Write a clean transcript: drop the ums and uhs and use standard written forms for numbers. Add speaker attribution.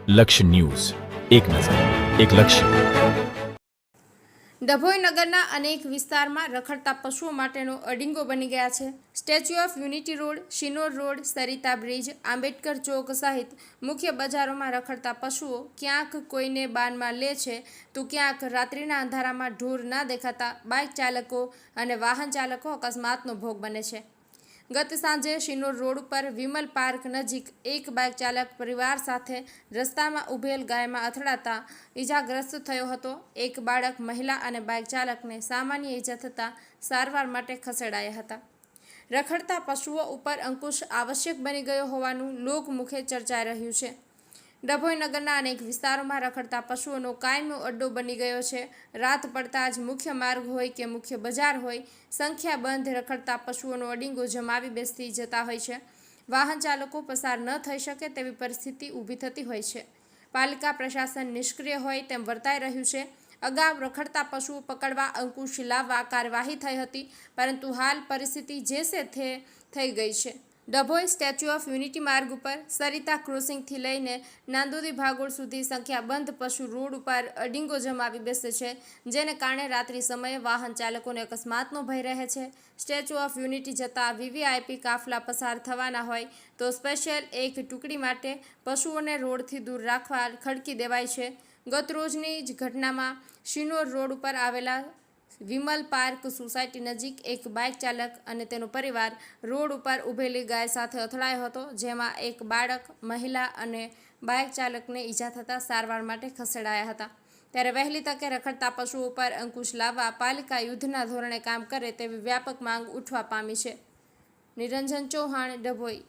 Speaker 1: લક્ષ્ય ન્યૂઝ, એક નજર, એક લક્ષ્ય.
Speaker 2: ડભોઈ નગરના અનેક વિસ્તારમાં રખડતા પશુઓ માટેનો અડિંગો બની ગયા છે. Statue of unity road, Shinor road, Sarita bridge, Ambedkar chowk સહિત મુખ્ય બજારોમાં રખડતા પશુઓ ક્યાંક કોઈને બાનમાં લે છે તો ક્યાંક રાત્રિના અંધારામાં ઢોર ના દેખાતા બાઇક ચાલકો અને વાહન ચાલકો અકસ્માતનો ભોગ બને છે. ગત સાંજે શિનોર રોડ ઉપર વિમલ પાર્ક નજીક એક બાઇક ચાલક પરિવાર સાથે રસ્તામાં ઉભેલ ગાયમાં અથડાતા ઈજાગ્રસ્ત થયો હતો. એક બાળક, મહિલા અને બાઇક ચાલકને સામાન્ય ઈજા થતાં સારવાર માટે ખસેડાયા હતા. રખડતા પશુઓ ઉપર અંકુશ આવશ્યક બની ગયો હોવાનું લોકમુખે ચર્ચાઈ રહ્યું છે. ડભોઈ નગરના અનેક વિસ્તારોમાં રખડતા પશુઓનો કાયમી અડ્ડો બની ગયો છે. રાત પડતા જ મુખ્ય માર્ગ હોય કે મુખ્ય બજાર હોય, સંખ્યાબંધ રખડતા પશુઓનો અડિંગો જમાવી બેસતી જતા હોય છે. વાહન ચાલકો પસાર ન થઈ શકે તેવી પરિસ્થિતિ ઊભી થતી હોય છે. પાલિકા પ્રશાસન નિષ્ક્રિય હોય તેમ વર્તાઈ રહ્યું છે. અગાઉ રખડતા પશુઓ પકડવા અંકુશ લાવવા કાર્યવાહી થઈ હતી, પરંતુ હાલ પરિસ્થિતિ જેસે થઈ ગઈ છે. ડભોઈ સ્ટેચ્યુ ઓફ યુનિટી માર્ગ ઉપર સરિતા ક્રોસિંગથી લઈને નાંદોદી ભાગોળ સુધી સંખ્યાબંધ પશુ રોડ ઉપર અડિંગો જમાવી બેસે છે, જેને કારણે રાત્રિ સમયે વાહન ચાલકોને અકસ્માતનો ભય રહે છે. સ્ટેચ્યુ ઓફ યુનિટી જતા વીવીઆઈપી કાફલા પસાર થવાના હોય તો સ્પેશિયલ એક ટુકડી માટે પશુઓને રોડથી દૂર રાખવા ખડકી દેવાય છે. ગત રોજની જ ઘટનામાં શિનોર રોડ ઉપર આવેલા વિમલ પાર્ક સોસાયટી નજીક એક બાઇક ચાલક અને તેનો પરિવાર રોડ ઉપર ઊભેલી ગાય સાથે અથડાયો હતો, જેમાં એક બાળક, મહિલા અને બાઇક ચાલકને ઈજા થતાં સારવાર માટે ખસેડાયા હતા. ત્યારે વહેલી તકે રખડતા પશુઓ પર અંકુશ લાવવા પાલિકા યુદ્ધના ધોરણે કામ કરે તેવી વ્યાપક માંગ ઉઠવા પામી છે. નિરંજન ચૌહાણ, ડભોઈ.